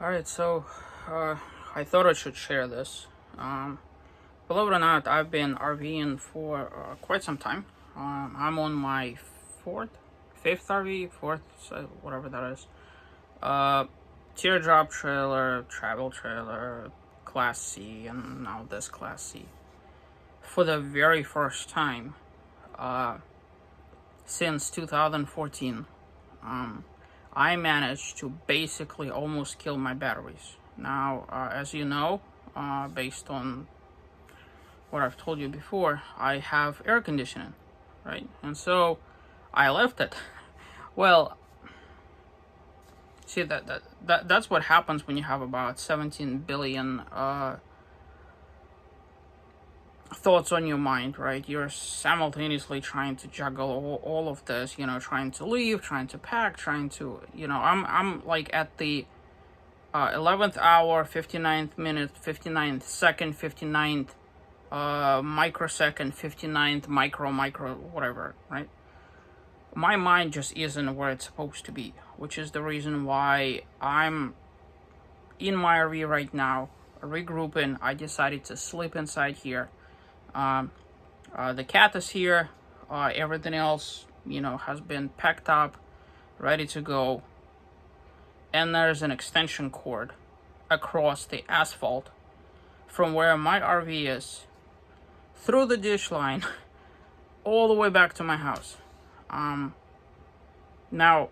Alright, so I thought I should share this. Believe it or not, I've been RVing for quite some time. I'm on my fifth RV, fourth, so whatever that is. Teardrop trailer, travel trailer, Class C, and now this Class C. For the very first time since 2014, I managed to basically almost kill my batteries. Now, as you know, based on what I've told you before, I have air conditioning, right? And so I left it. Well, see that's what happens when you have about 17 billion thoughts on your mind, right? You're simultaneously trying to juggle all of this, trying to leave, trying to pack, trying to, I'm like at the 11th hour, 59th minute, 59th second, 59th microsecond, 59th micro, whatever, right? My mind just isn't where it's supposed to be, which is the reason why I'm in my RV right now, regrouping. I decided to sleep inside here. The cat is here. Everything else, has been packed up, ready to go. And there's an extension cord across the asphalt from where my RV is, through the dish line, all the way back to my house. Now,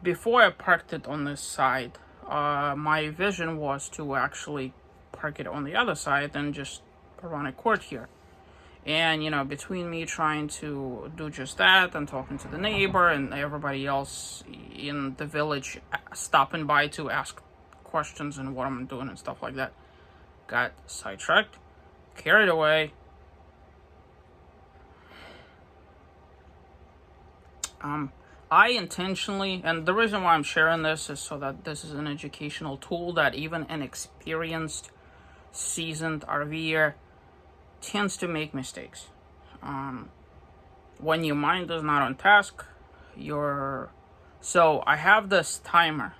before I parked it on this side, my vision was to actually park it on the other side and just run a cord here. And, between me trying to do just that and talking to the neighbor and everybody else in the village stopping by to ask questions and what I'm doing and stuff like that, got sidetracked, carried away. I intentionally, and the reason why I'm sharing this is so that this is an educational tool that even an experienced, seasoned RVer tends to make mistakes. When your mind is not on task, So I have this timer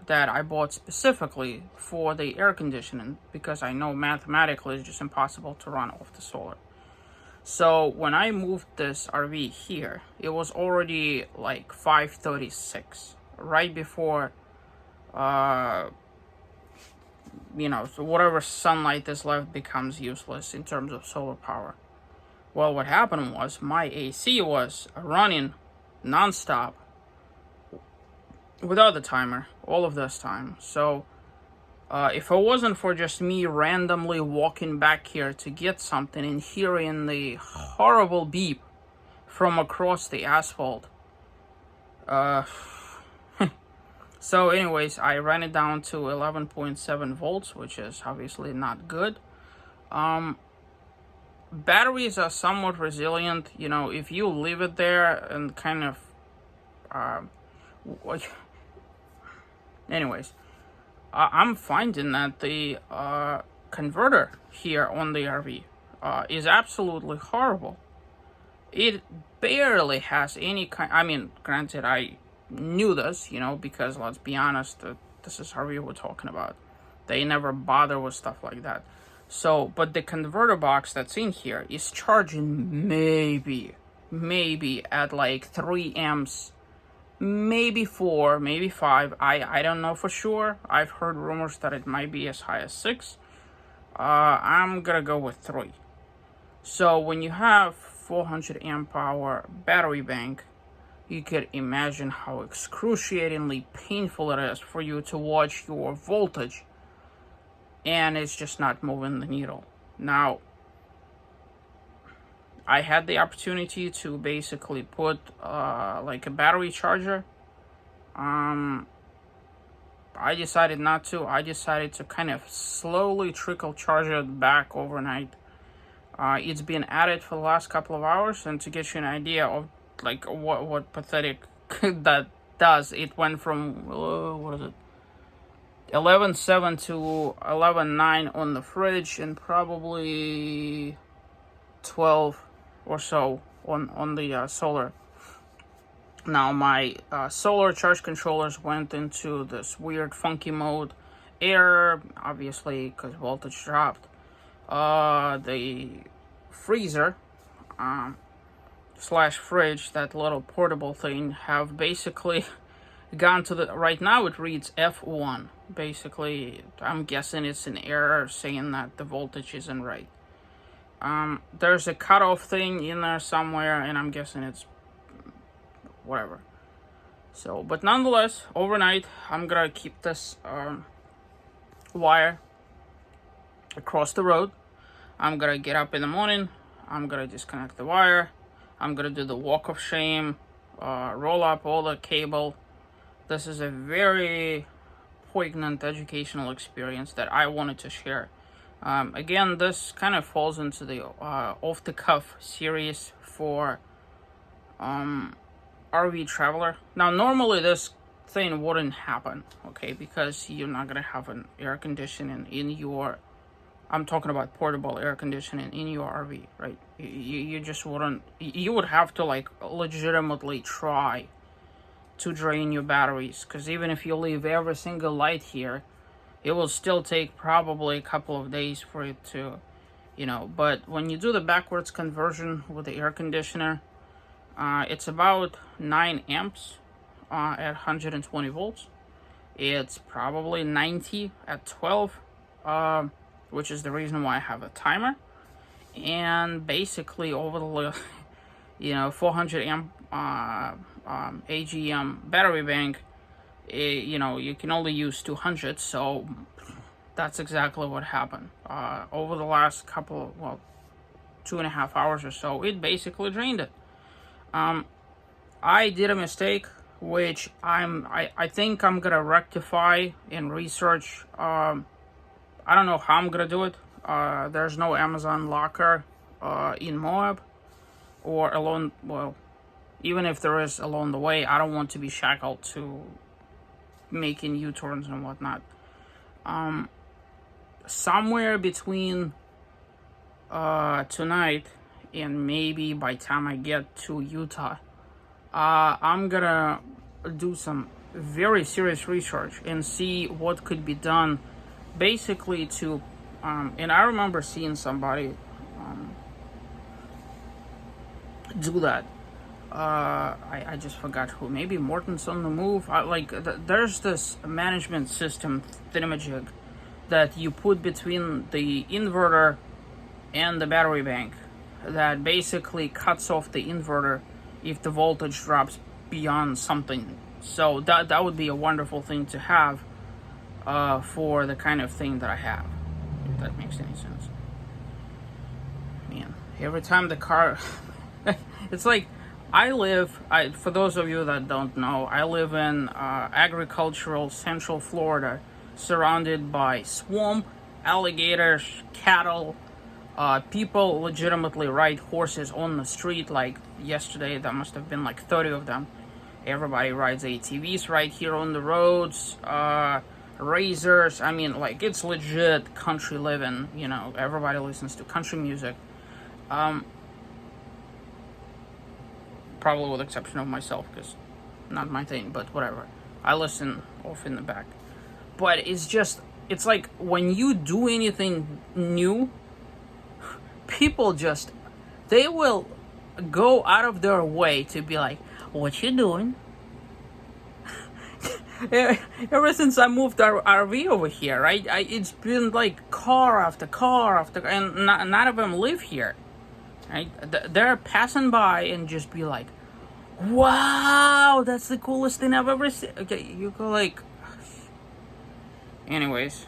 that I bought specifically for the air conditioning because I know mathematically it's just impossible to run off the solar. So when I moved this RV here, it was already like 5:36, right before so whatever sunlight is left becomes useless in terms of solar power. Well, what happened was my AC was running nonstop without the timer all of this time. So if it wasn't for just me randomly walking back here to get something and hearing the horrible beep from across the asphalt, so anyways, I ran it down to 11.7 volts, which is obviously not good. Batteries are somewhat resilient, if you leave it there and kind of, anyways, I'm finding that the converter here on the RV is absolutely horrible. It barely has any kind, granted, I knew this, because let's be honest, this is RV we're talking about. They never bother with stuff like that. So, but the converter box that's in here is charging maybe at like 3 amps, maybe 4, maybe 5. I don't know for sure. I've heard rumors that it might be as high as 6. I'm gonna go with 3. So when you have 400 amp hour battery bank, you could imagine how excruciatingly painful it is for you to watch your voltage and it's just not moving the needle. Now, I had the opportunity to basically put like a battery charger. I decided not to. I decided to kind of slowly trickle charge it back overnight. It's been at it for the last couple of hours, and to get you an idea of like what pathetic that does, it went from 11.7 to 11.9 on the fridge, and probably 12 or so on the solar. Now my solar charge controllers went into this weird funky mode. Air, obviously, because voltage dropped. The freezer slash fridge, that little portable thing, have basically gone to the, right now it reads F1. Basically, I'm guessing it's an error saying that the voltage isn't right. There's a cutoff thing in there somewhere, and I'm guessing it's whatever. So, but nonetheless, overnight, I'm gonna keep this wire across the road. I'm gonna get up in the morning. I'm gonna disconnect the wire. I'm gonna do the walk of shame, roll up all the cable. This is a very poignant educational experience that I wanted to share. Again, this kind of falls into the off-the-cuff series for RV traveler. Now, normally this thing wouldn't happen, okay, because you're not gonna have an air conditioning in your, I'm talking about portable air conditioning in your RV, right? You just wouldn't, you would have to like legitimately try to drain your batteries, because even if you leave every single light here, it will still take probably a couple of days for it to, but when you do the backwards conversion with the air conditioner, it's about 9 amps at 120 volts. It's probably 90 at 12, which is the reason why I have a timer. And basically over the 400 amp AGM battery bank, you can only use 200, so that's exactly what happened. Over the last 2.5 hours or so, it basically drained it. I did a mistake, which I think I'm gonna rectify and research. I don't know how I'm gonna do it. There's no Amazon locker in Moab or along, well, even if there is along the way, I don't want to be shackled to making U-turns and whatnot. Somewhere between tonight and maybe by the time I get to Utah, I'm gonna do some very serious research and see what could be done basically to and I remember seeing somebody do that. I just forgot who. Maybe Morton's on the Move. There's this management system thingamajig that you put between the inverter and the battery bank that basically cuts off the inverter if the voltage drops beyond something. So that would be a wonderful thing to have for the kind of thing that I have, if that makes any sense. Man, every time the car it's like for those of you that don't know, I live in agricultural Central Florida, surrounded by swamp, alligators, cattle. People legitimately ride horses on the street. Like yesterday, there must have been like 30 of them. Everybody rides ATVs right here on the roads. Razors. I mean, like, it's legit country living. Everybody listens to country music. Probably with the exception of myself, because not my thing, but whatever. I listen off in the back. But it's like when you do anything new, people they will go out of their way to be like, what you doing? Ever since I moved our RV over here, right? It's been like car after car after, and none of them live here. Right? They're passing by and just be like, wow, that's the coolest thing I've ever seen. Okay, you go like, anyways,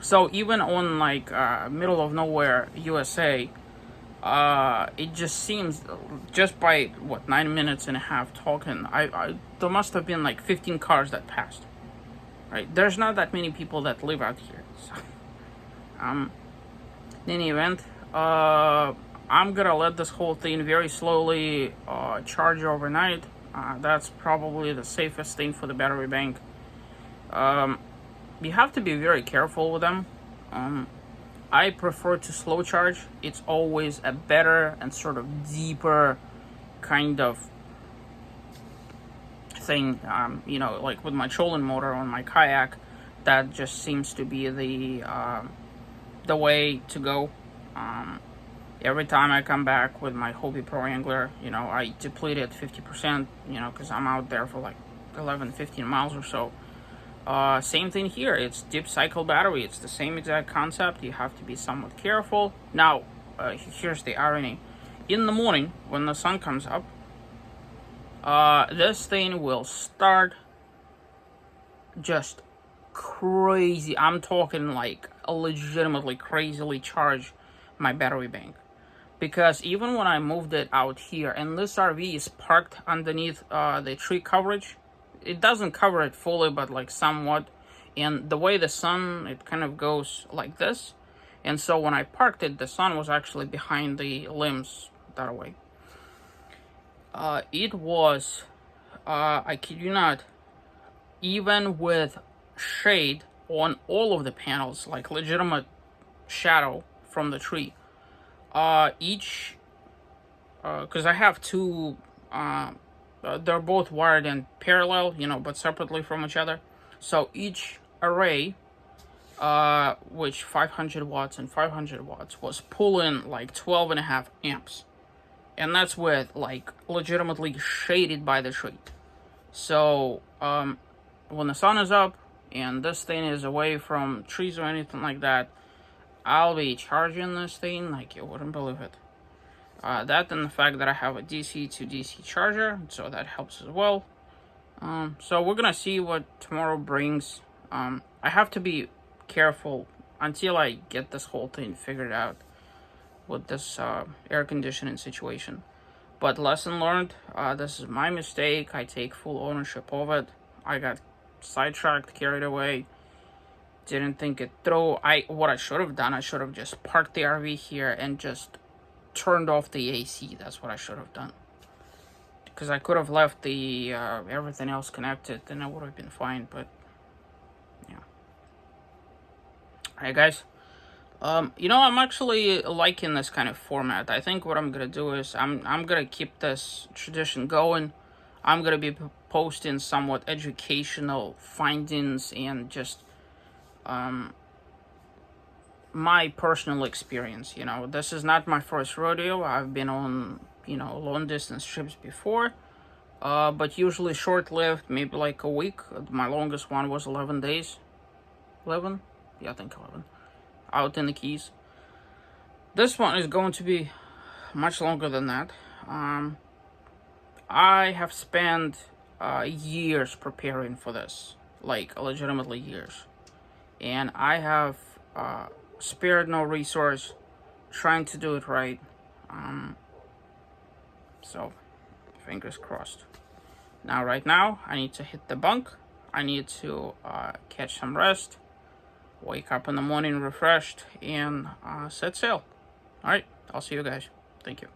so even on like middle of nowhere USA, it just seems, just by 9 minutes and a half talking, there must have been like 15 cars that passed. Right? There's not that many people that live out here. So, in any event, I'm gonna let this whole thing very slowly charge overnight. That's probably the safest thing for the battery bank. You have to be very careful with them. I prefer to slow charge. It's always a better and sort of deeper kind of thing, you know, like with my trolling motor on my kayak, that just seems to be the way to go. Every time I come back with my Hobie Pro Angler, you know, I deplete it 50%, you know, because I'm out there for like 11, 15 miles or so. Same thing here. It's deep cycle battery. It's the same exact concept. You have to be somewhat careful. Now, here's the irony. In the morning, when the sun comes up, this thing will start just crazy. I'm talking like legitimately crazily charge my battery bank. Because even when I moved it out here, and this RV is parked underneath the tree coverage, it doesn't cover it fully, but like somewhat. And the way the sun, it kind of goes like this. And so when I parked it, the sun was actually behind the limbs that way. It was, I kid you not, even with shade on all of the panels, like legitimate shadow from the tree, each, because I have two, they're both wired in parallel, you know, but separately from each other. So each array, which 500 watts and 500 watts, was pulling like 12.5 amps. And that's with like legitimately shaded by the tree. So, when the sun is up and this thing is away from trees or anything like that, I'll be charging this thing like you wouldn't believe it. That and the fact that I have a DC to DC charger, so that helps as well. So we're gonna see what tomorrow brings. I have to be careful until I get this whole thing figured out with this air conditioning situation. But lesson learned, this is my mistake. I take full ownership of it. I got sidetracked, carried away, didn't think it through. What I should have done, I should have just parked the RV here and just turned off the AC. That's what I should have done. Because I could have left the everything else connected and it would have been fine, but yeah. Alright guys. You know, I'm actually liking this kind of format. I think what I'm gonna do is I'm gonna keep this tradition going. I'm gonna be posting somewhat educational findings and just my personal experience. You know, this is not my first rodeo. I've been on, you know, long distance trips before, but usually short-lived, maybe like a week. My longest one was 11 days. 11? Yeah, I think 11. Out in the Keys. This one is going to be much longer than that. I have spent years preparing for this, like legitimately years, and I have spared no resource trying to do it right. So fingers crossed. Now, right now, I need to hit the bunk. I need to catch some rest, wake up in the morning refreshed, and set sail. Alright, I'll see you guys. Thank you.